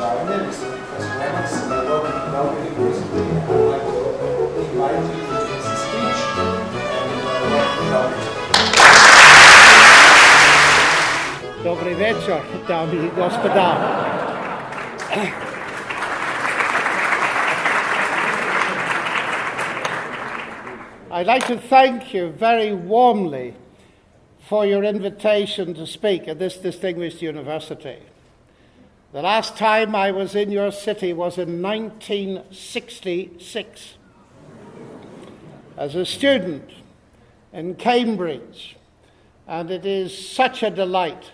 Predavanje, mislim, Professor Lennox, welcome you recently. I'd like to invite you to give us a speech and welcome. Dobry wieczór, dami i gospoda. I'd like to thank you very warmly for your invitation to speak at this distinguished university. The last time I was in your city was in 1966 as a student in Cambridge, and it is such a delight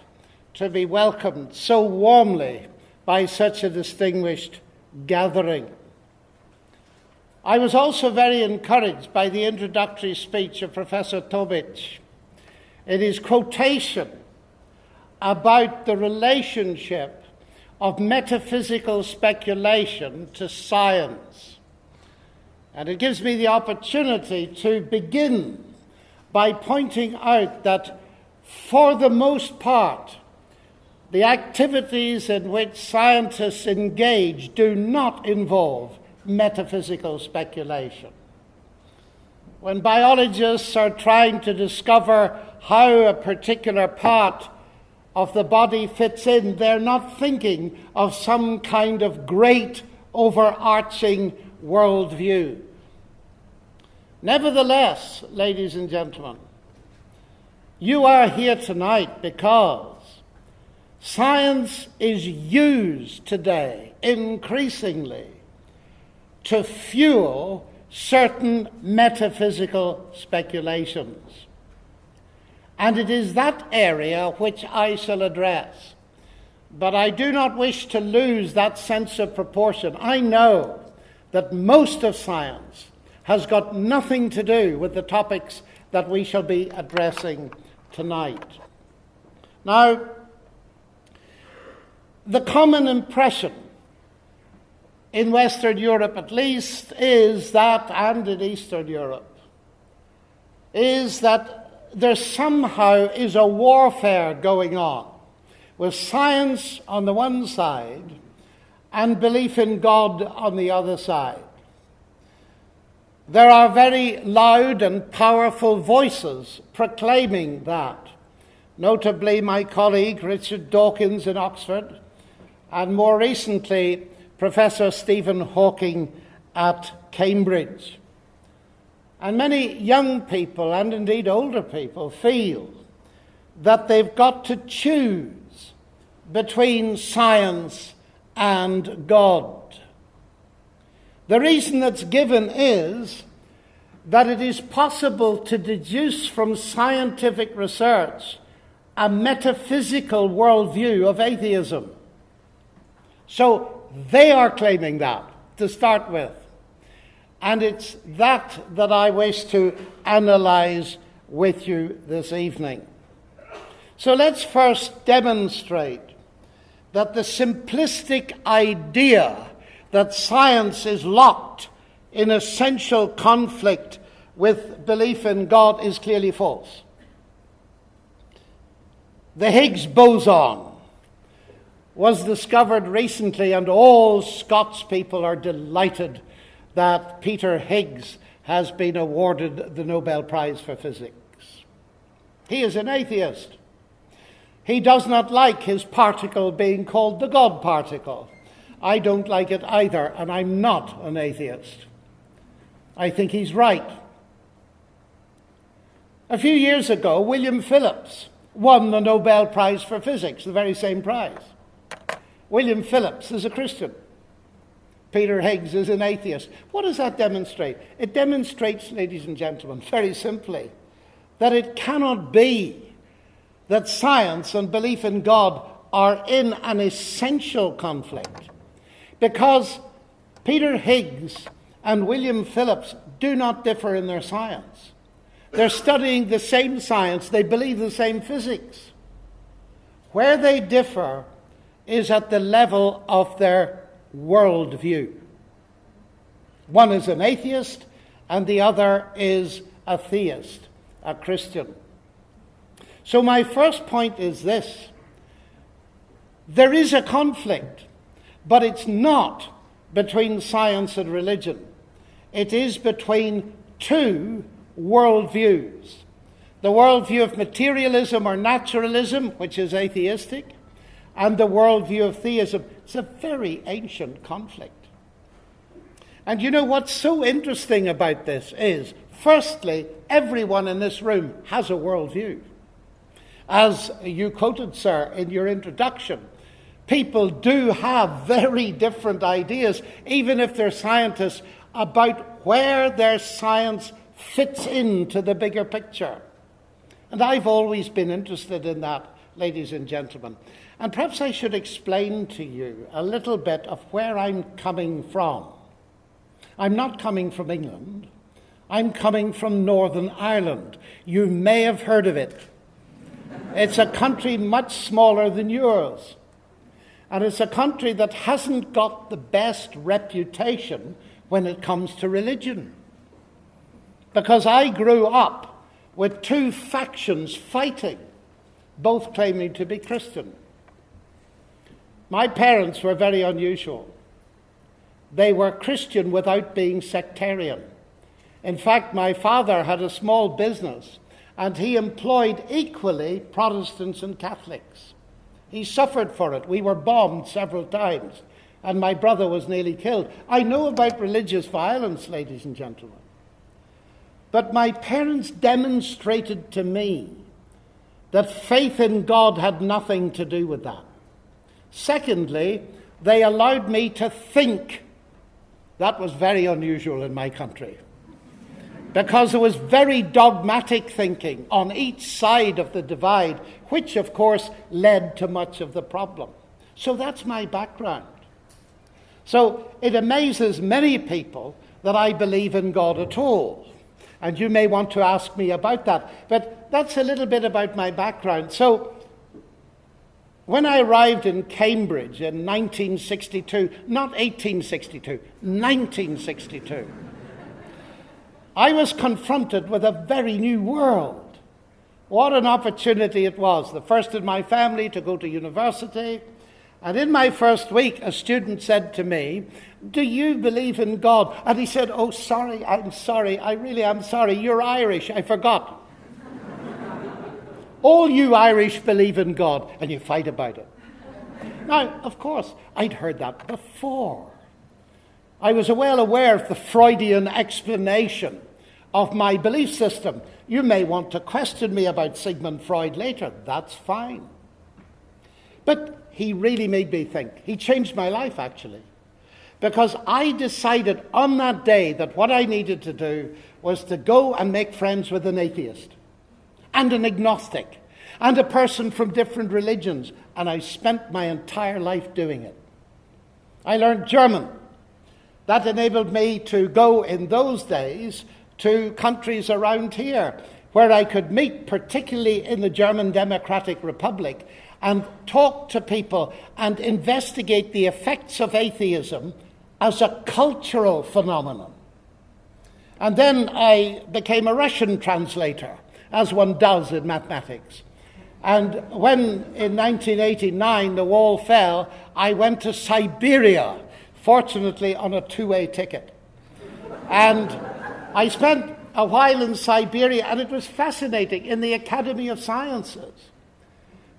to be welcomed so warmly by such a distinguished gathering. I was also very encouraged by the introductory speech of Professor Tobic in his quotation about the relationship of metaphysical speculation to science. And it gives me the opportunity to begin by pointing out that for the most part, the activities in which scientists engage do not involve metaphysical speculation. When biologists are trying to discover how a particular part of the body fits in, they're not thinking of some kind of great overarching worldview. Nevertheless, ladies and gentlemen, you are here tonight because science is used today increasingly to fuel certain metaphysical speculations. And it is that area which I shall address. But I do not wish to lose that sense of proportion. I know that most of science has got nothing to do with the topics that we shall be addressing tonight. Now, the common impression in Western Europe, at least, is that, and in Eastern Europe, is that there somehow is a warfare going on with science on the one side and belief in God on the other side. There are very loud and powerful voices proclaiming that, notably my colleague Richard Dawkins in Oxford, and more recently Professor Stephen Hawking at Cambridge. And many young people, and indeed older people, feel that they've got to choose between science and God. The reason that's given is that it is possible to deduce from scientific research a metaphysical worldview of atheism. So they are claiming that, to start with. And it's that I wish to analyze with you this evening. So let's first demonstrate that the simplistic idea that science is locked in essential conflict with belief in God is clearly false. The Higgs boson was discovered recently, and all Scots people are delighted that Peter Higgs has been awarded the Nobel Prize for Physics. He is an atheist. He does not like his particle being called the God particle. I don't like it either, and I'm not an atheist. I think he's right. A few years ago, William Phillips won the Nobel Prize for Physics, the very same prize. William Phillips is a Christian. Peter Higgs is an atheist. What does that demonstrate? It demonstrates, ladies and gentlemen, very simply, that it cannot be that science and belief in God are in an essential conflict, because Peter Higgs and William Phillips do not differ in their science. They're studying the same science, they believe the same physics. Where they differ is at the level of their worldview. One is an atheist and the other is a theist, a Christian. So my first point is this. There is a conflict, but it's not between science and religion. It is between two worldviews. The worldview of materialism or naturalism, which is atheistic, and the worldview of theism. It's a very ancient conflict. And you know what's so interesting about this is, firstly, everyone in this room has a worldview. As you quoted, sir, in your introduction, people do have very different ideas, even if they're scientists, about where their science fits into the bigger picture. And I've always been interested in that, ladies and gentlemen. And perhaps I should explain to you a little bit of where I'm coming from. I'm not coming from England. I'm coming from Northern Ireland. You may have heard of it. It's a country much smaller than yours. And it's a country that hasn't got the best reputation when it comes to religion. Because I grew up with two factions fighting, both claiming to be Christian. My parents were very unusual. They were Christian without being sectarian. In fact, my father had a small business, and he employed equally Protestants and Catholics. He suffered for it. We were bombed several times, and my brother was nearly killed. I know about religious violence, ladies and gentlemen. But my parents demonstrated to me that faith in God had nothing to do with that. Secondly, they allowed me to think. That was very unusual in my country, because there was very dogmatic thinking on each side of the divide, which of course led to much of the problem. So that's my background. So it amazes many people that I believe in God at all. And you may want to ask me about that. But that's a little bit about my background. So when I arrived in Cambridge in 1962, not 1862, 1962, I was confronted with a very new world. What an opportunity it was. The first in my family to go to university. And in my first week, a student said to me, "Do you believe in God?" And he said, "Oh, sorry, I'm sorry. I really am sorry. You're Irish. I forgot." All you Irish believe in God, and you fight about it. Now, of course, I'd heard that before. I was well aware of the Freudian explanation of my belief system. You may want to question me about Sigmund Freud later. That's fine. But he really made me think. He changed my life, actually. Because I decided on that day that what I needed to do was to go and make friends with an atheist and an agnostic and a person from different religions. And I spent my entire life doing it. I learned German. That enabled me to go in those days to countries around here where I could meet, particularly in the German Democratic Republic, and talk to people and investigate the effects of atheism as a cultural phenomenon. And then I became a Russian translator, as one does in mathematics. And when in 1989 the wall fell, I went to Siberia, fortunately on a two-way ticket. And I spent a while in Siberia, and it was fascinating, in the Academy of Sciences.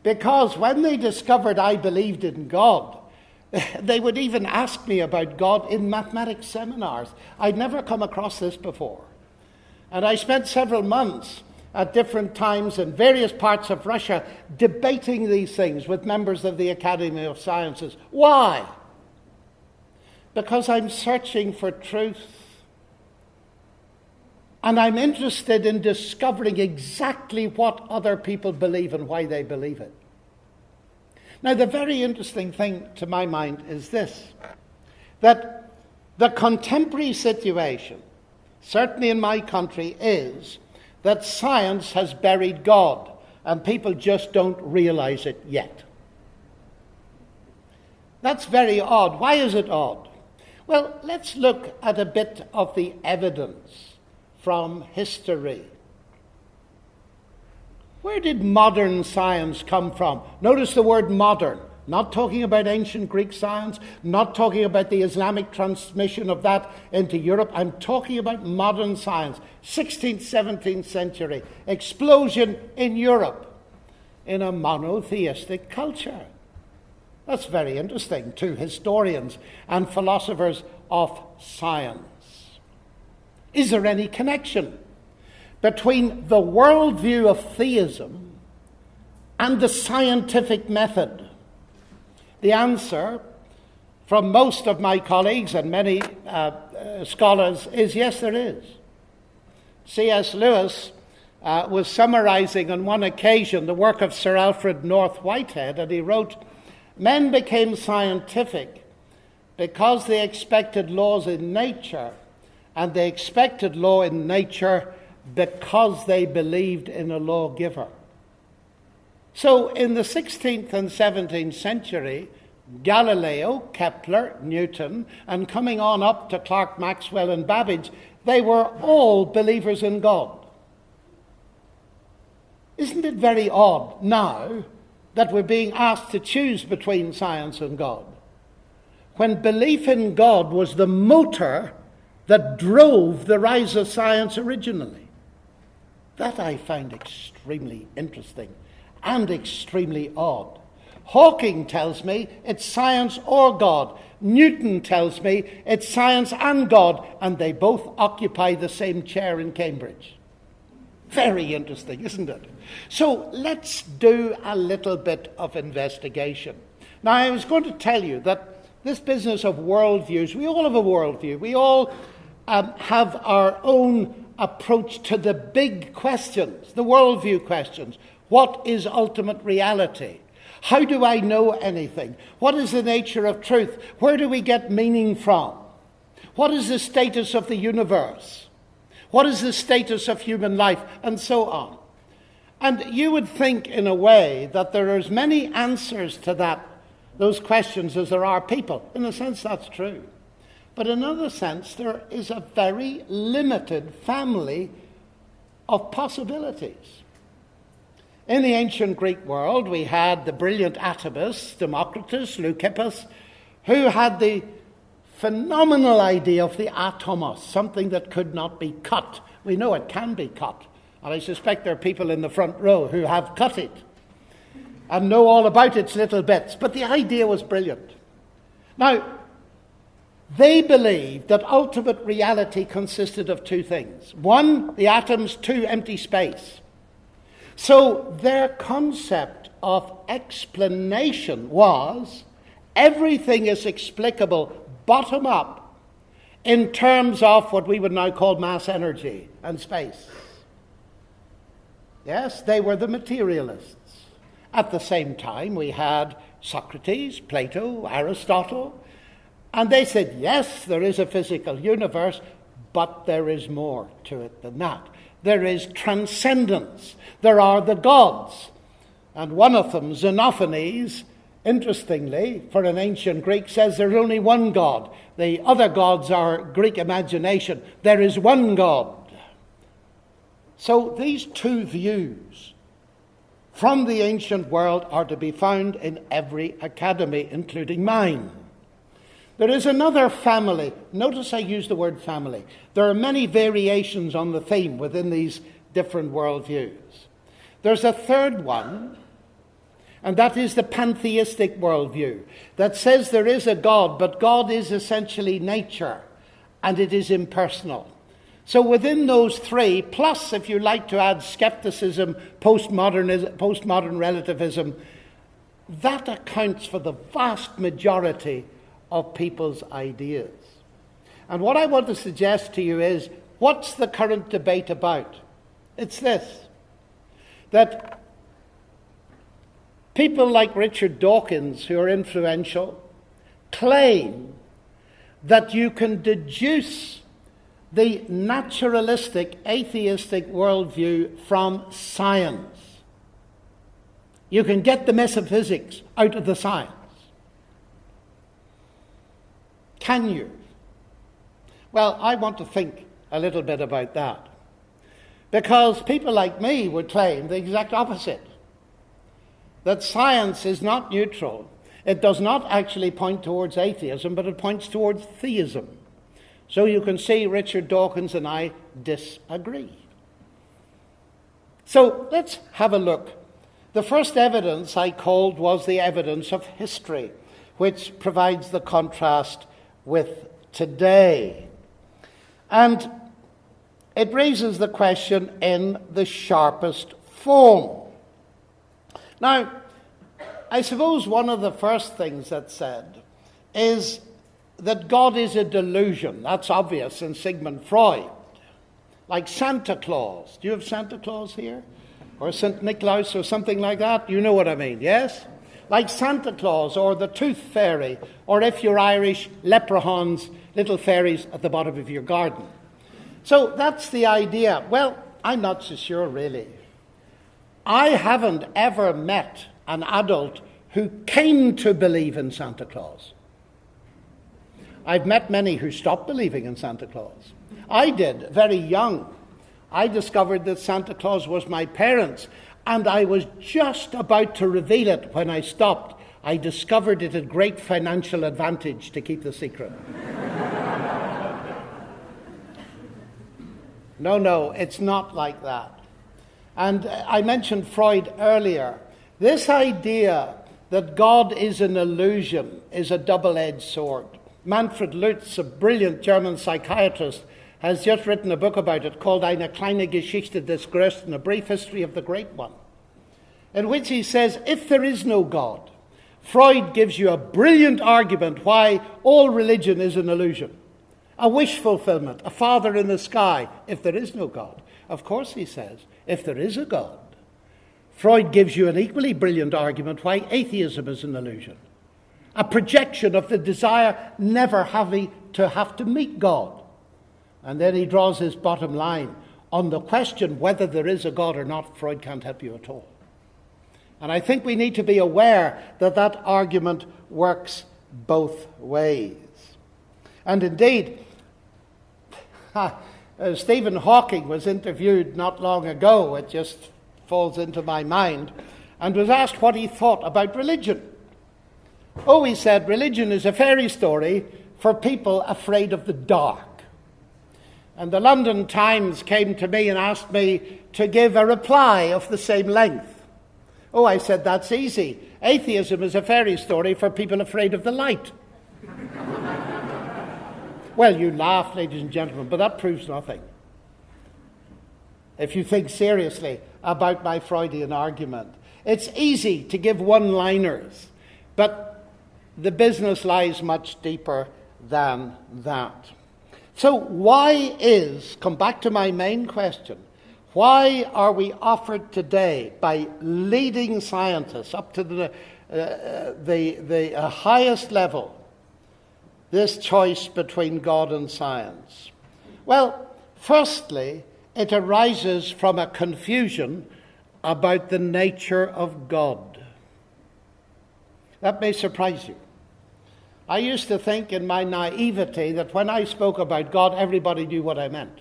Because when they discovered I believed in God, they would even ask me about God in mathematics seminars. I'd never come across this before. And I spent several months at different times in various parts of Russia debating these things with members of the Academy of Sciences. Why? Because I'm searching for truth. And I'm interested in discovering exactly what other people believe and why they believe it. Now, the very interesting thing to my mind is this, that the contemporary situation, certainly in my country, is that science has buried God, and people just don't realize it yet. That's very odd. Why is it odd? Well, let's look at a bit of the evidence from history. Where did modern science come from? Notice the word modern. Not talking about ancient Greek science, not talking about the Islamic transmission of that into Europe. I'm talking about modern science, 16th, 17th century, explosion in Europe in a monotheistic culture. That's very interesting to historians and philosophers of science. Is there any connection between the worldview of theism and the scientific method? The answer from most of my colleagues and many scholars is yes, there is. C.S. Lewis was summarizing on one occasion the work of Sir Alfred North Whitehead, and he wrote, "Men became scientific because they expected laws in nature, and they expected law in nature because they believed in a lawgiver." So in the 16th and 17th century, Galileo, Kepler, Newton, and coming on up to Clerk, Maxwell, and Babbage, they were all believers in God. Isn't it very odd now that we're being asked to choose between science and God, when belief in God was the motor that drove the rise of science originally? That I find extremely interesting and extremely odd. Hawking tells me it's science or God. Newton tells me it's science and God, and they both occupy the same chair in Cambridge. Very interesting, isn't it? So let's do a little bit of investigation. Now, I was going to tell you that this business of worldviews, we all have a worldview. We all have our own approach to the big questions, the worldview questions. What is ultimate reality? How do I know anything? What is the nature of truth? Where do we get meaning from? What is the status of the universe? What is the status of human life? And so on. And you would think, in a way, that there are as many answers to those questions as there are people. In a sense, that's true. But in another sense, there is a very limited family of possibilities. In the ancient Greek world, we had the brilliant atomists, Democritus, Leucippus, who had the phenomenal idea of the atomos, something that could not be cut. We know it can be cut, and I suspect there are people in the front row who have cut it and know all about its little bits, but the idea was brilliant. Now, they believed that ultimate reality consisted of two things. One, the atoms, two, empty space. So their concept of explanation was everything is explicable bottom up in terms of what we would now call mass energy and space. Yes, they were the materialists. At the same time, we had Socrates, Plato, Aristotle, and they said, yes, there is a physical universe, but there is more to it than that. There is transcendence. There are the gods. And one of them, Xenophanes, interestingly, for an ancient Greek, says there's only one God. The other gods are Greek imagination. There is one God. So these two views from the ancient world are to be found in every academy, including mine. There is another family. Notice I use the word family. There are many variations on the theme within these different worldviews. There's a third one, and that is the pantheistic worldview, that says there is a God, but God is essentially nature, and it is impersonal. So within those three, plus, if you like to add skepticism, postmodern relativism, that accounts for the vast majority of people's ideas. And what I want to suggest to you is what's the current debate about? It's this, that people like Richard Dawkins, who are influential, claim that you can deduce the naturalistic, atheistic worldview from science. You can get the metaphysics out of the science. Can you? Well, I want to think a little bit about that. Because people like me would claim the exact opposite. That science is not neutral. It does not actually point towards atheism, but it points towards theism. So you can see Richard Dawkins and I disagree. So let's have a look. The first evidence I called was the evidence of history, which provides the contrast with today. And it raises the question in the sharpest form. Now, I suppose one of the first things that's said is that God is a delusion. That's obvious in Sigmund Freud. Like Santa Claus. Do you have Santa Claus here? Or St. Nicholas or something like that? You know what I mean, yes? Like Santa Claus or the Tooth Fairy, or if you're Irish, leprechauns, little fairies at the bottom of your garden. So that's the idea. Well, I'm not so sure, really. I haven't ever met an adult who came to believe in Santa Claus. I've met many who stopped believing in Santa Claus. I did, very young. I discovered that Santa Claus was my parents, and I was just about to reveal it when I stopped. I discovered it had great financial advantage to keep the secret. No, it's not like that. And I mentioned Freud earlier. This idea that God is an illusion is a double-edged sword. Manfred Lutz, a brilliant German psychiatrist, has just written a book about it called Eine kleine Geschichte des Größten, a brief history of the great one, in which he says, if there is no God, Freud gives you a brilliant argument why all religion is an illusion. A wish fulfillment, a father in the sky, if there is no God. Of course, he says, if there is a God, Freud gives you an equally brilliant argument why atheism is an illusion. A projection of the desire never having to have to meet God. And then he draws his bottom line. On the question whether there is a God or not, Freud can't help you at all. And I think we need to be aware that that argument works both ways. And indeed, Stephen Hawking was interviewed not long ago, it just falls into my mind, and was asked what he thought about religion. Oh, he said, religion is a fairy story for people afraid of the dark. And the London Times came to me and asked me to give a reply of the same length. Oh, I said, that's easy. Atheism is a fairy story for people afraid of the light. Well, you laugh, ladies and gentlemen, but that proves nothing. If you think seriously about my Freudian argument, it's easy to give one-liners, but the business lies much deeper than that. So why come back to my main question, why are we offered today by leading scientists up to the highest level this choice between God and science? Well, firstly, it arises from a confusion about the nature of God. That may surprise you. I used to think in my naivety that when I spoke about God, everybody knew what I meant.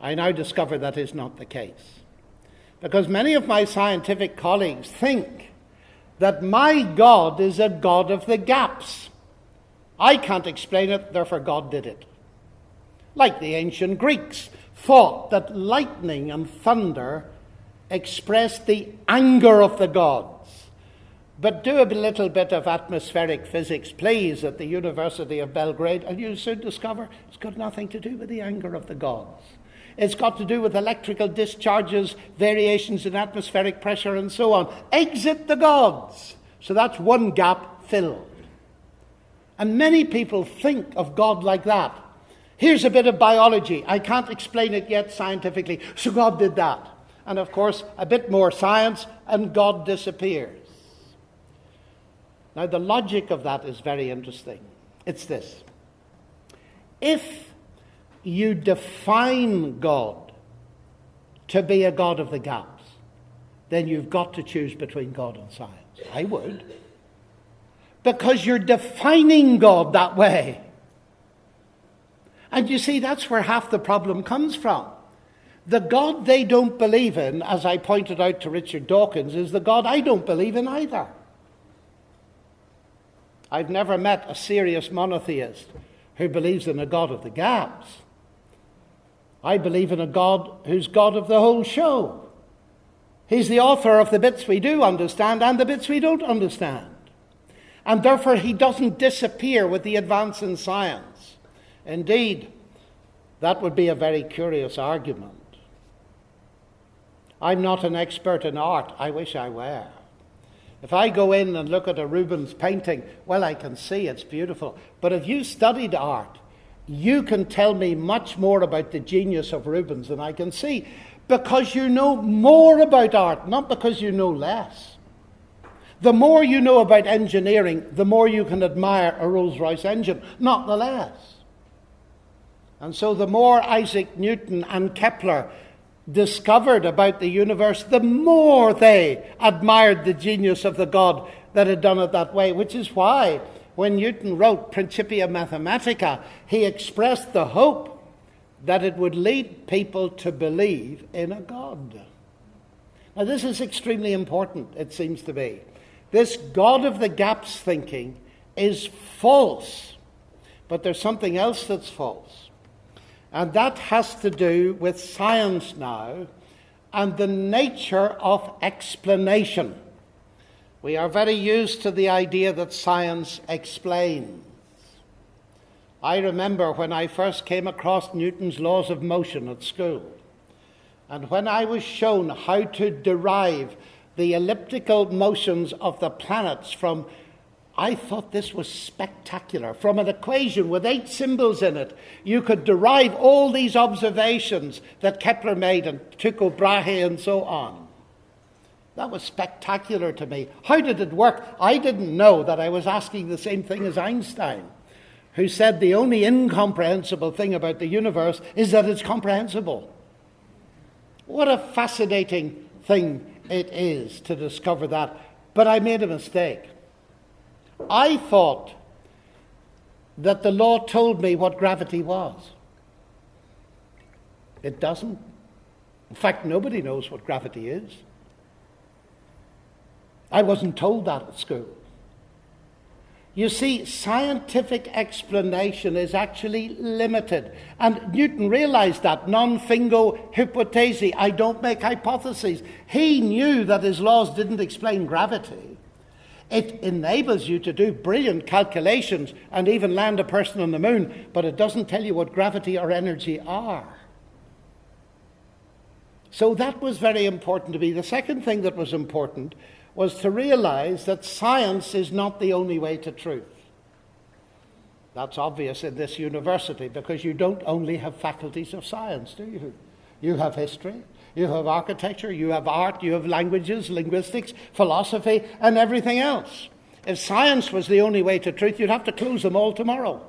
I now discover that is not the case. Because many of my scientific colleagues think that my God is a God of the gaps. I can't explain it, therefore God did it. Like the ancient Greeks thought that lightning and thunder expressed the anger of the gods. But do a little bit of atmospheric physics, please, at the University of Belgrade, and you'll soon discover it's got nothing to do with the anger of the gods. It's got to do with electrical discharges, variations in atmospheric pressure, and so on. Exit the gods. So that's one gap filled. And many people think of God like that. Here's a bit of biology. I can't explain it yet scientifically, so God did that. And of course, a bit more science, and God disappears. Now, the logic of that is very interesting. It's this. If you define God to be a God of the gaps, then you've got to choose between God and science. I would. Because you're defining God that way. And you see, that's where half the problem comes from. The God they don't believe in, as I pointed out to Richard Dawkins, is the God I don't believe in either. I've never met a serious monotheist who believes in a God of the gaps. I believe in a God who's God of the whole show. He's the author of the bits we do understand and the bits we don't understand. And therefore he doesn't disappear with the advance in science. Indeed, that would be a very curious argument. I'm not an expert in art. I wish I were. If I go in and look at a Rubens painting, well, I can see it's beautiful. But if you studied art, you can tell me much more about the genius of Rubens than I can see, because you know more about art, not because you know less. The more you know about engineering, the more you can admire a Rolls-Royce engine, not the less. And so the more Isaac Newton and Kepler discovered about the universe, the more they admired the genius of the God that had done it that way, which is why when Newton wrote Principia Mathematica, he expressed the hope that it would lead people to believe in a God. Now, this is extremely important, it seems to be. This God of the gaps thinking is false, but there's something else that's false. And that has to do with science now and the nature of explanation. We are very used to the idea that science explains. I remember when I first came across Newton's laws of motion at school, and when I was shown how to derive the elliptical motions of the planets from, I thought this was spectacular. From an equation with 8 symbols in it, you could derive all these observations that Kepler made and Tycho Brahe and so on. That was spectacular to me. How did it work? I didn't know that I was asking the same thing as Einstein, who said the only incomprehensible thing about the universe is that it's comprehensible. What a fascinating thing it is to discover that. But I made a mistake. I thought that the law told me what gravity was. It doesn't. In fact, nobody knows what gravity is. I wasn't told that at school. You see, scientific explanation is actually limited. And Newton realized that. Non fingo hypothesi. I don't make hypotheses. He knew that his laws didn't explain gravity. It enables you to do brilliant calculations and even land a person on the moon, but it doesn't tell you what gravity or energy are. So that was very important to me. The second thing that was important was to realize that science is not the only way to truth. That's obvious in this university, because you don't only have faculties of science, do you? You have history, you have architecture, you have art, you have languages, linguistics, philosophy, and everything else. If science was the only way to truth, you'd have to close them all tomorrow.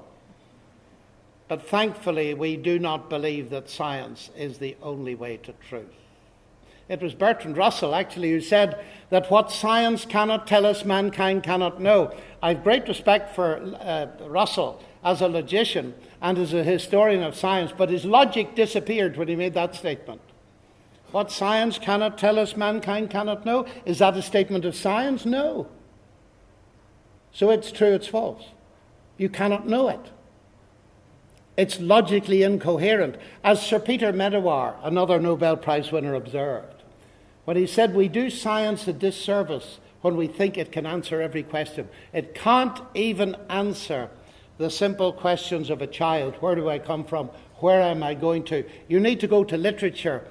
But thankfully, we do not believe that science is the only way to truth. It was Bertrand Russell, actually, who said that what science cannot tell us, mankind cannot know. I have great respect for Russell as a logician and as a historian of science, but his logic disappeared when he made that statement. What science cannot tell us, mankind cannot know. Is that a statement of science? No. So it's true, it's false. You cannot know it. It's logically incoherent. As Sir Peter Medawar, another Nobel Prize winner, observed, when he said we do science a disservice when we think it can answer every question. It can't even answer the simple questions of a child. Where do I come from? Where am I going to? You need to go to literature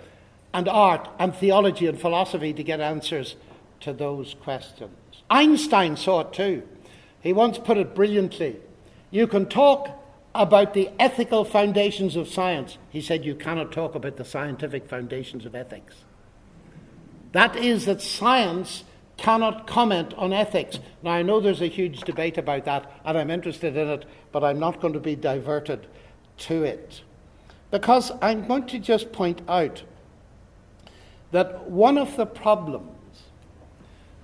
and art and theology and philosophy to get answers to those questions. Einstein saw it too. He once put it brilliantly. You can talk about the ethical foundations of science, he said you cannot talk about the scientific foundations of ethics. That is that science cannot comment on ethics. Now, I know there's a huge debate about that, and I'm interested in it, but I'm not going to be diverted to it. Because I'm going to just point out that one of the problems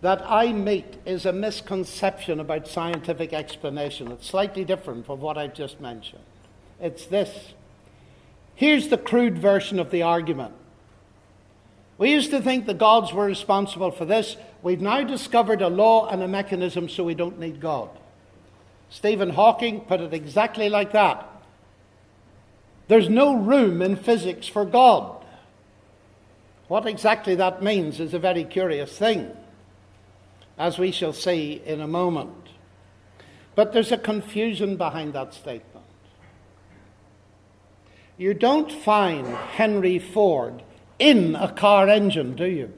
that I meet is a misconception about scientific explanation. It's slightly different from what I've just mentioned. It's this. Here's the crude version of the argument. We used to think the gods were responsible for this. We've now discovered a law and a mechanism, so we don't need God. Stephen Hawking put it exactly like that. There's no room in physics for God. What exactly that means is a very curious thing, as we shall see in a moment. But there's a confusion behind that statement. You don't find Henry Ford in a car engine, do you?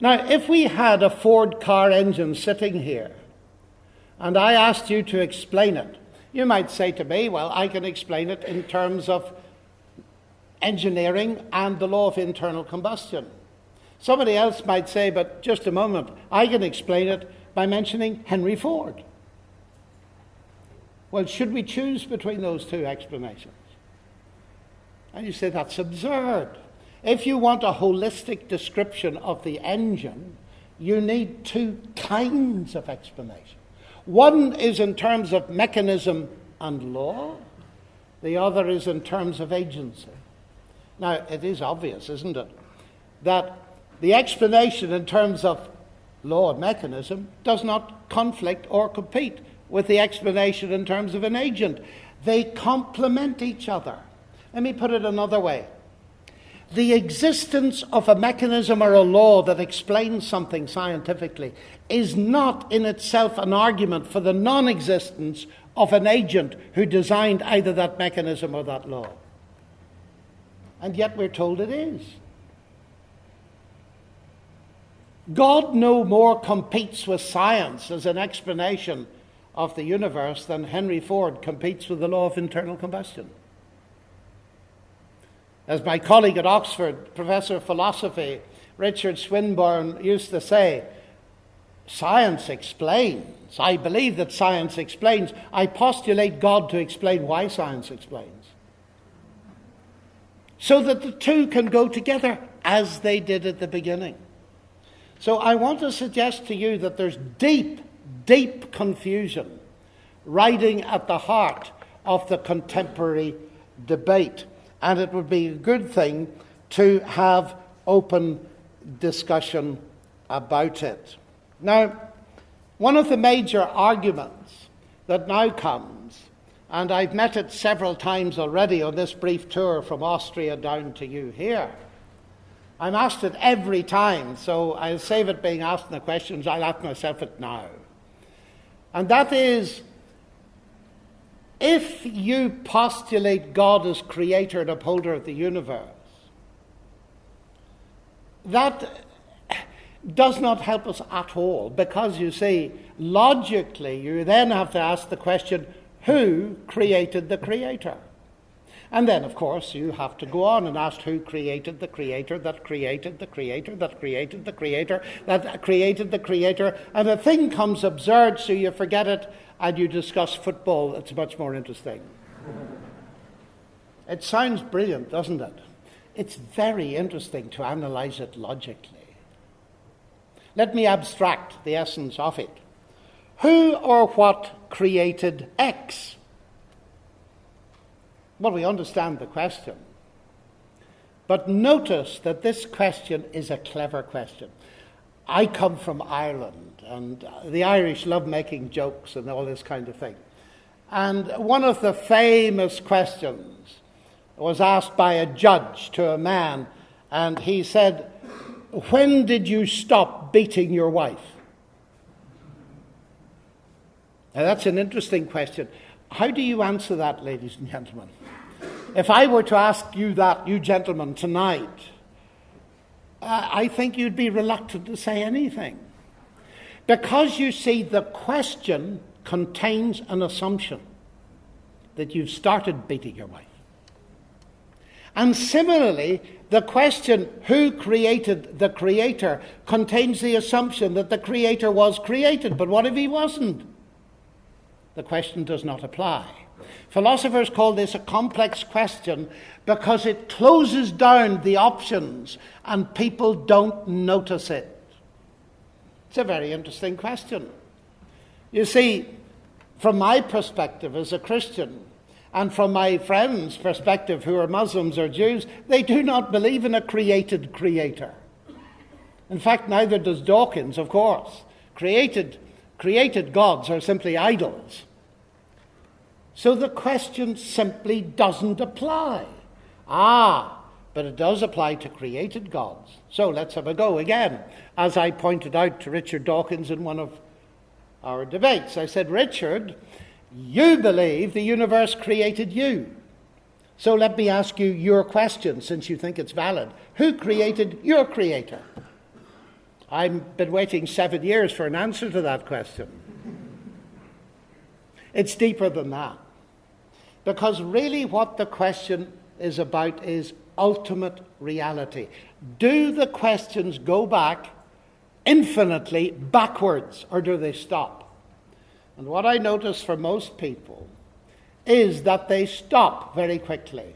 Now, if we had a Ford car engine sitting here, and I asked you to explain it, you might say to me, well, I can explain it in terms of engineering and the law of internal combustion. Somebody else might say, but just a moment, I can explain it by mentioning Henry Ford. Well, should we choose between those two explanations? And you say, that's absurd. If you want a holistic description of the engine, you need two kinds of explanation. One is in terms of mechanism and law. The other is in terms of agency. Now, it is obvious, isn't it, that the explanation in terms of law and mechanism does not conflict or compete with the explanation in terms of an agent. They complement each other. Let me put it another way. The existence of a mechanism or a law that explains something scientifically is not in itself an argument for the non-existence of an agent who designed either that mechanism or that law. And yet we're told it is. God no more competes with science as an explanation of the universe than Henry Ford competes with the law of internal combustion. As my colleague at Oxford, Professor of Philosophy, Richard Swinburne, used to say, science explains. I believe that science explains. I postulate God to explain why science explains. So that the two can go together as they did at the beginning. So I want to suggest to you that there's deep, deep confusion riding at the heart of the contemporary debate. And it would be a good thing to have open discussion about it. Now, one of the major arguments that now comes, and I've met it several times already on this brief tour from Austria down to you here. I'm asked it every time, so I'll save it being asked in the questions. I'll ask myself it now. And that is, if you postulate God as creator and upholder of the universe, that does not help us at all, because you see, logically, you then have to ask the question, who created the creator? And then, of course, you have to go on and ask who created the creator that created the creator that created the creator that created the creator. And the thing comes absurd, so you forget it and you discuss football. It's much more interesting. It sounds brilliant, doesn't it? It's very interesting to analyze it logically. Let me abstract the essence of it. Who or what created X? Well, we understand the question. But notice that this question is a clever question. I come from Ireland, and the Irish love making jokes and all this kind of thing. And one of the famous questions was asked by a judge to a man, and he said, "When did you stop beating your wife?" Now, that's an interesting question. How do you answer that, ladies and gentlemen? If I were to ask you that, you gentlemen, tonight, I think you'd be reluctant to say anything. Because you see, the question contains an assumption that you've started beating your wife. And similarly, the question, who created the Creator, contains the assumption that the Creator was created. But what if he wasn't? The question does not apply. Philosophers call this a complex question because it closes down the options and people don't notice it. It's a very interesting question. You see, from my perspective as a Christian, and from my friends' perspective who are Muslims or Jews, they do not believe in a created Creator. In fact, neither does Dawkins, of course. Created gods are simply idols. So the question simply doesn't apply. But it does apply to created gods. So let's have a go again. As I pointed out to Richard Dawkins in one of our debates, I said, Richard, you believe the universe created you. So let me ask you your question, since you think it's valid. Who created your Creator? I've been waiting 7 years for an answer to that question. It's deeper than that. Because really what the question is about is ultimate reality. Do the questions go back infinitely backwards, or do they stop? And what I notice for most people is that they stop very quickly.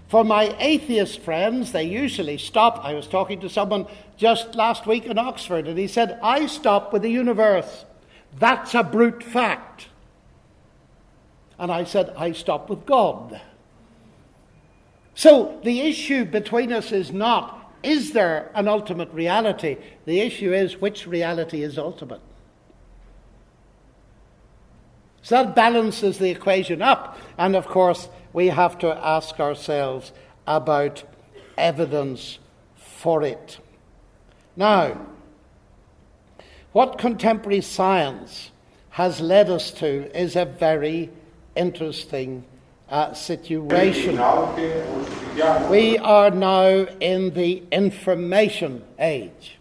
For my atheist friends, they usually stop. I was talking to someone just last week in Oxford, and he said, I stop with the universe. That's a brute fact. And I said, I stop with God. So the issue between us is not, is there an ultimate reality? The issue is, which reality is ultimate? So that balances the equation up. And of course, we have to ask ourselves about evidence for it. Now, what contemporary science has led us to is a very interesting situation. We are now in the information age.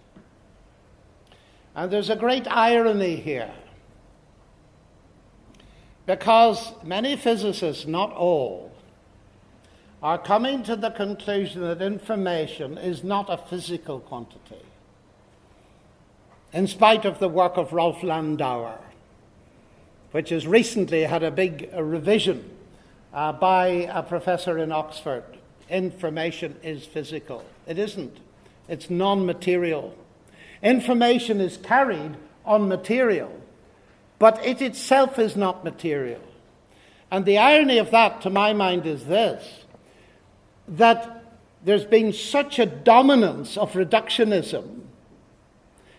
And there's a great irony here. Because many physicists, not all, are coming to the conclusion that information is not a physical quantity. In spite of the work of Rolf Landauer, which has recently had a big revision by a professor in Oxford, information is physical. It isn't. It's non-material. Information is carried on material, but it itself is not material. And the irony of that, to my mind, is this, that there's been such a dominance of reductionism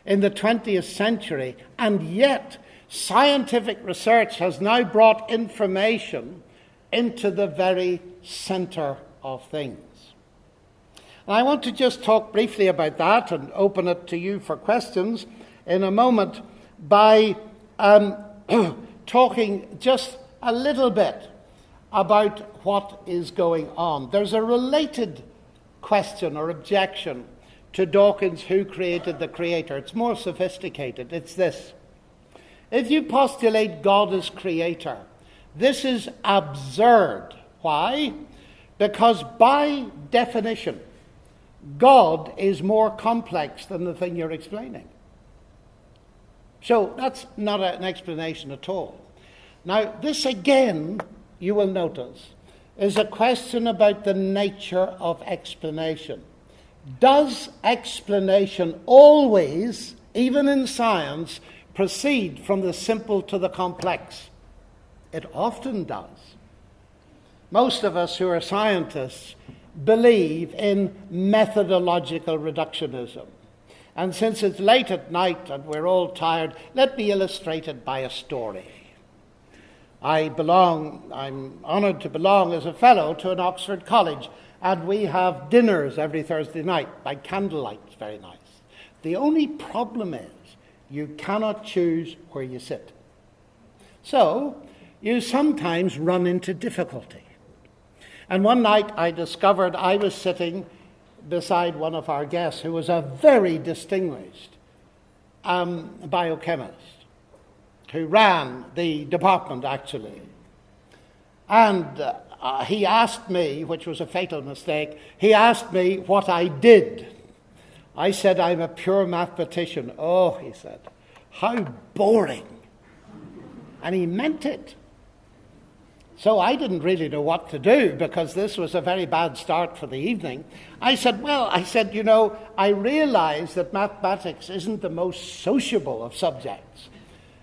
in the 20th century, and yet scientific research has now brought information into the very center of things. And I want to just talk briefly about that and open it to you for questions in a moment by talking just a little bit about what is going on. There's a related question or objection to Dawkins' who created the Creator. It's more sophisticated. It's this. If you postulate God as Creator, this is absurd. Why? Because by definition, God is more complex than the thing you're explaining. So that's not an explanation at all. Now, this again, you will notice, is a question about the nature of explanation. Does explanation always, even in science, proceed from the simple to the complex? It often does. Most of us who are scientists believe in methodological reductionism. And since it's late at night and we're all tired, let me illustrate it by a story. I'm honoured to belong as a fellow to an Oxford college, and we have dinners every Thursday night by candlelight. It's very nice. The only problem is you cannot choose where you sit. So you sometimes run into difficulty. And one night I discovered I was sitting beside one of our guests who was a very distinguished biochemist, who ran the department, actually. And he asked me, which was a fatal mistake, he asked me what I did. I said, I'm a pure mathematician. Oh, he said, how boring. And he meant it. So I didn't really know what to do because this was a very bad start for the evening. I said, I realize that mathematics isn't the most sociable of subjects.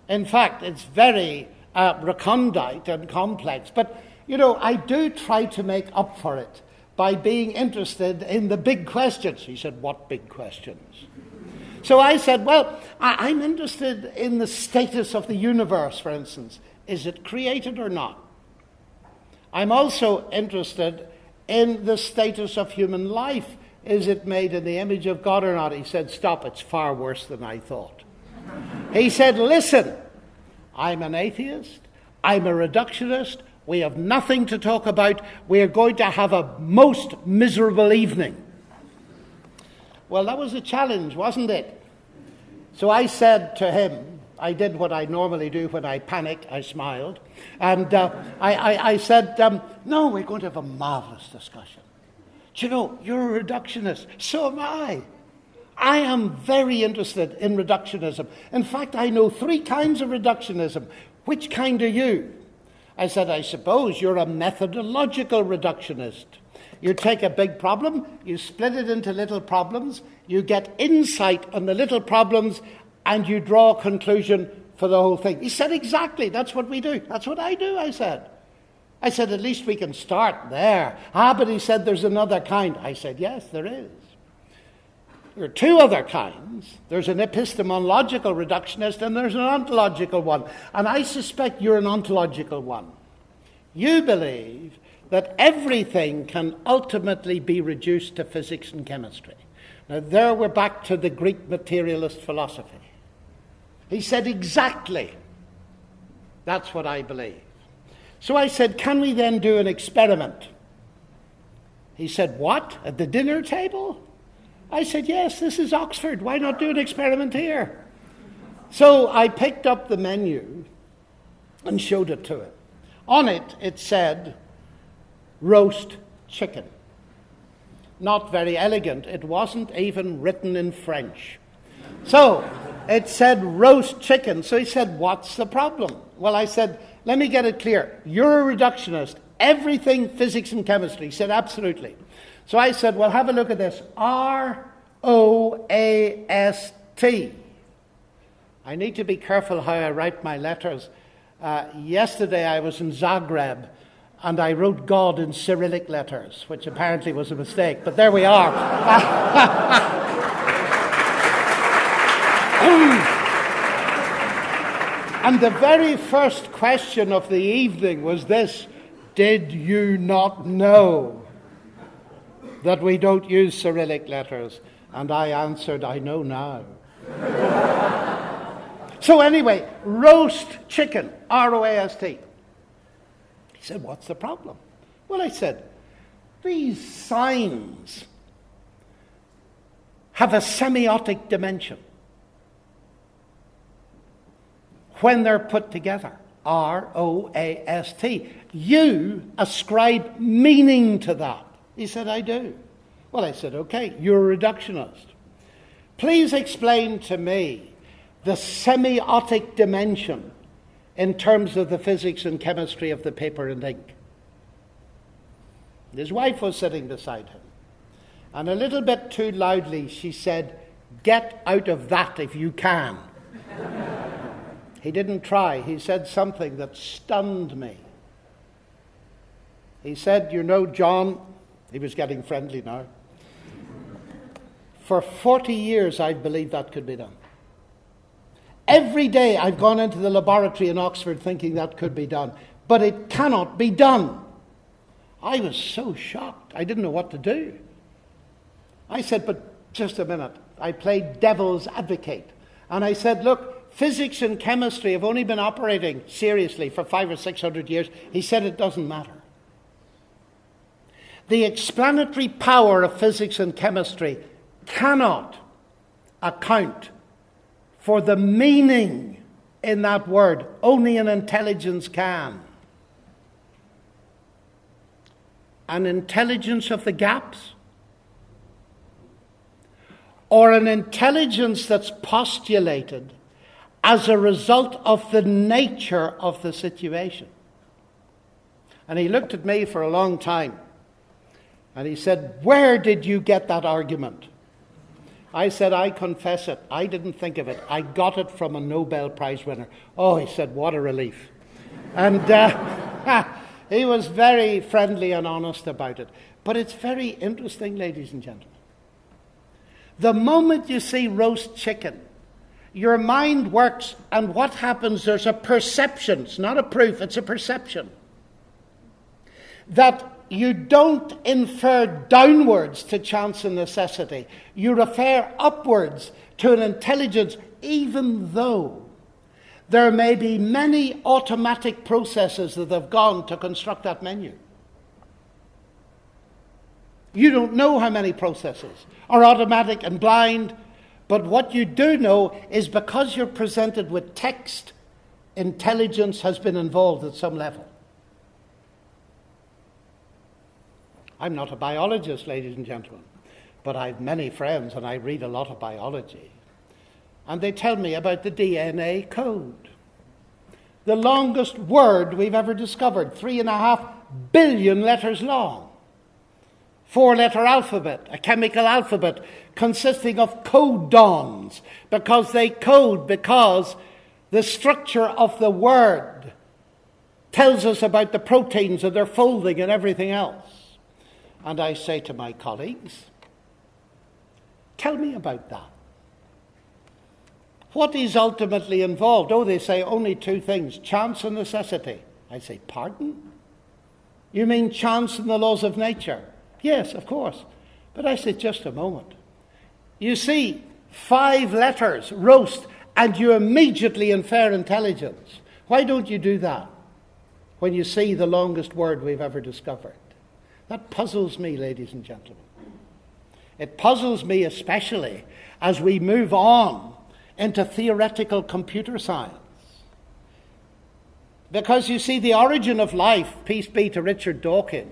In fact, it's very recondite and complex. But, I do try to make up for it by being interested in the big questions. He said, what big questions? So I said, I'm interested in the status of the universe, for instance. Is it created or not? I'm also interested in the status of human life. Is it made in the image of God or not? He said, stop, it's far worse than I thought. He said, listen, I'm an atheist, I'm a reductionist, we have nothing to talk about, we are going to have a most miserable evening. Well, that was a challenge, wasn't it? So I said to him, I did what I normally do when I panic, I smiled, and I said, no, we're going to have a marvelous discussion. Do you know, you're a reductionist, so am I. I am very interested in reductionism. In fact, I know 3 kinds of reductionism. Which kind are you? I said, I suppose you're a methodological reductionist. You take a big problem, you split it into little problems, you get insight on the little problems, and you draw a conclusion for the whole thing. He said, exactly, that's what we do. That's what I do, I said. I said, at least we can start there. But he said, there's another kind. I said, yes, there is. There are 2 other kinds. There's an epistemological reductionist and there's an ontological one. And I suspect you're an ontological one. You believe that everything can ultimately be reduced to physics and chemistry. Now, there we're back to the Greek materialist philosophy. He said, exactly. That's what I believe. So I said, can we then do an experiment? He said, what? At the dinner table? I said, yes, this is Oxford. Why not do an experiment here? So I picked up the menu and showed it to him. On it, it said, roast chicken. Not very elegant. It wasn't even written in French. So it said roast chicken. So he said, what's the problem? Well, I said, let me get it clear. You're a reductionist. Everything physics and chemistry. He said, absolutely. So I said, well, have a look at this. R-O-A-S-T. I need to be careful how I write my letters. Yesterday I was in Zagreb and I wrote God in Cyrillic letters, which apparently was a mistake, but there we are. And the very first question of the evening was this: did you not know that we don't use Cyrillic letters? And I answered, I know now. So anyway, roast chicken, R-O-A-S-T. He said, what's the problem? Well, I said, these signs have a semiotic dimension when they're put together. R-O-A-S-T. You ascribe meaning to that. He said, I do. Well, I said, okay, you're a reductionist. Please explain to me the semiotic dimension in terms of the physics and chemistry of the paper and ink. His wife was sitting beside him. And a little bit too loudly, she said, get out of that if you can. He didn't try. He said something that stunned me. He said, you know, John, he was getting friendly now, for 40 years I've believed that could be done. Every day I've gone into the laboratory in Oxford thinking that could be done, but it cannot be done. I was so shocked. I didn't know what to do. I said, but just a minute. I played devil's advocate. And I said, look, physics and chemistry have only been operating seriously for 500 or 600 years. He said it doesn't matter. The explanatory power of physics and chemistry cannot account for the meaning in that word. Only an intelligence can. An intelligence of the gaps, or an intelligence that's postulated as a result of the nature of the situation. And he looked at me for a long time, and he said, "Where did you get that argument?" I said, "I confess it. I didn't think of it. I got it from a Nobel Prize winner." Oh, he said, "What a relief." And he was very friendly and honest about it. But it's very interesting, ladies and gentlemen. The moment you see roast chicken, your mind works, and what happens, there's a perception. It's not a proof, it's a perception. That you don't infer downwards to chance and necessity. You refer upwards to an intelligence, even though there may be many automatic processes that have gone to construct that menu. You don't know how many processes are automatic and blind, but what you do know is because you're presented with text, intelligence has been involved at some level. I'm not a biologist, ladies and gentlemen, but I have many friends and I read a lot of biology. And they tell me about the DNA code. The longest word we've ever discovered, 3.5 billion letters long. 4-letter alphabet, a chemical alphabet consisting of codons, because they code, because the structure of the word tells us about the proteins and their folding and everything else. And I say to my colleagues, tell me about that. What is ultimately involved? Oh, they say only two things, chance and necessity. I say, pardon? You mean chance and the laws of nature? Yes, of course. But I say, just a moment. You see 5 letters, roast, and you immediately infer intelligence. Why don't you do that when you see the longest word we've ever discovered? That puzzles me, ladies and gentlemen. It puzzles me especially as we move on into theoretical computer science. Because you see, the origin of life, peace be to Richard Dawkins,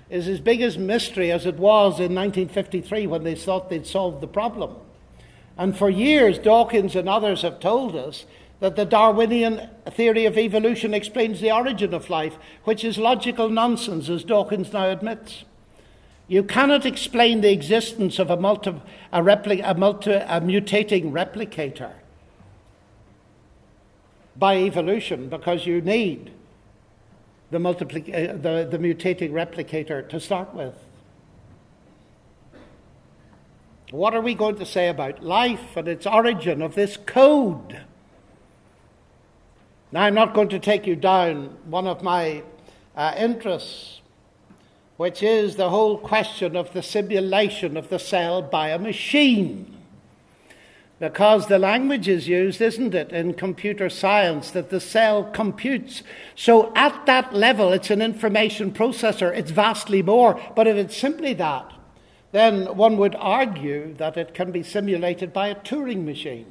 is as big a mystery as it was in 1953 when they thought they'd solved the problem. And for years, Dawkins and others have told us that the Darwinian theory of evolution explains the origin of life, which is logical nonsense, as Dawkins now admits. You cannot explain the existence of a mutating replicator by evolution, because you need the mutating replicator to start with. What are we going to say about life and its origin of this code? Now, I'm not going to take you down one of my interests, which is the whole question of the simulation of the cell by a machine. Because the language is used, isn't it, in computer science, that the cell computes. So at that level, it's an information processor. It's vastly more. But if it's simply that, then one would argue that it can be simulated by a Turing machine.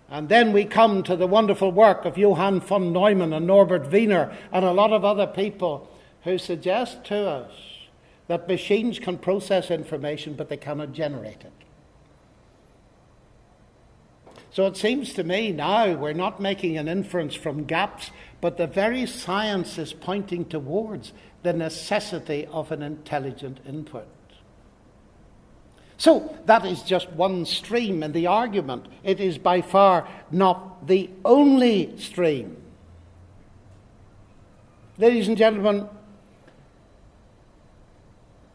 And then we come to the wonderful work of Johann von Neumann and Norbert Wiener and a lot of other people who suggest to us that machines can process information, but they cannot generate it. So it seems to me now we're not making an inference from gaps, but the very science is pointing towards the necessity of an intelligent input. So that is just one stream in the argument. It is by far not the only stream. Ladies and gentlemen,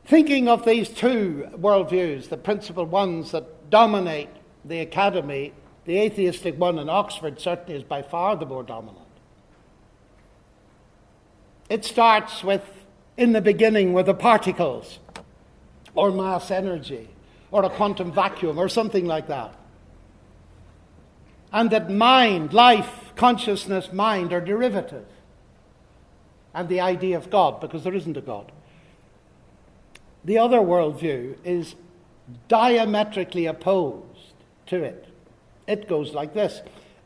thinking of these two worldviews, the principal ones that dominate the academy, the atheistic one in Oxford certainly is by far the more dominant. It starts with, in the beginning, with the particles, or mass energy, or a quantum vacuum, or something like that. And that mind, life, consciousness, mind are derivative. And the idea of God, because there isn't a God. The other worldview is diametrically opposed to it. It goes like this.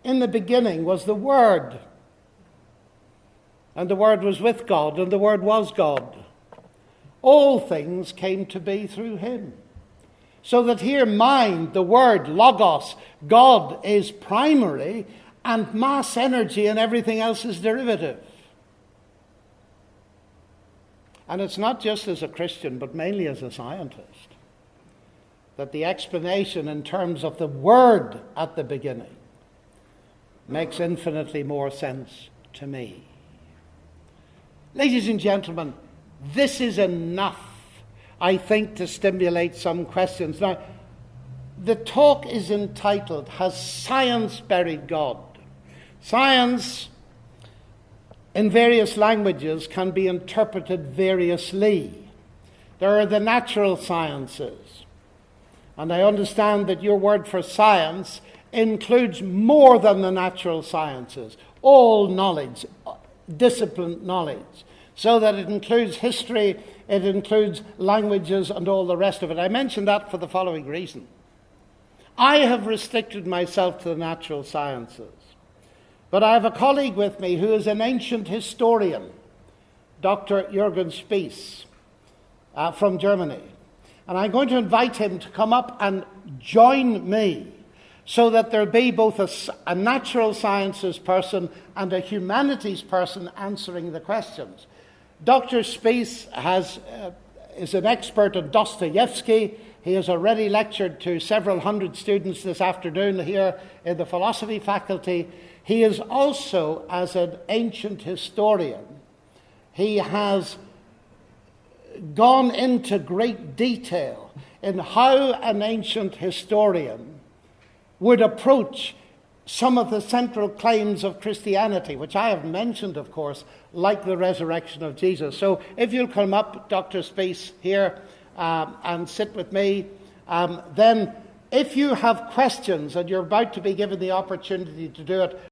In the beginning was the Word, and the Word was with God, and the Word was God. All things came to be through him. So that here mind, the Word, Logos, God is primary, and mass energy and everything else is derivative. And it's not just as a Christian, but mainly as a scientist, that the explanation in terms of the Word at the beginning makes infinitely more sense to me. Ladies and gentlemen, this is enough, I think, to stimulate some questions. Now, the talk is entitled, Has Science Buried God? Science, in various languages, can be interpreted variously. There are the natural sciences, and I understand that your word for science includes more than the natural sciences, all knowledge, disciplined knowledge, so that it includes history, it includes languages and all the rest of it. I mention that for the following reason. I have restricted myself to the natural sciences, but I have a colleague with me who is an ancient historian, Dr. Jürgen Spiess, from Germany. And I'm going to invite him to come up and join me so that there'll be both a natural sciences person and a humanities person answering the questions. Dr. Spiess is an expert on Dostoevsky. He has already lectured to several hundred students this afternoon here in the philosophy faculty. He is also, as an ancient historian, he has gone into great detail in how an ancient historian would approach some of the central claims of Christianity, which I have mentioned, of course, like the resurrection of Jesus. So if you'll come up, Dr. Spiess, here and sit with me, then if you have questions and you're about to be given the opportunity to do it,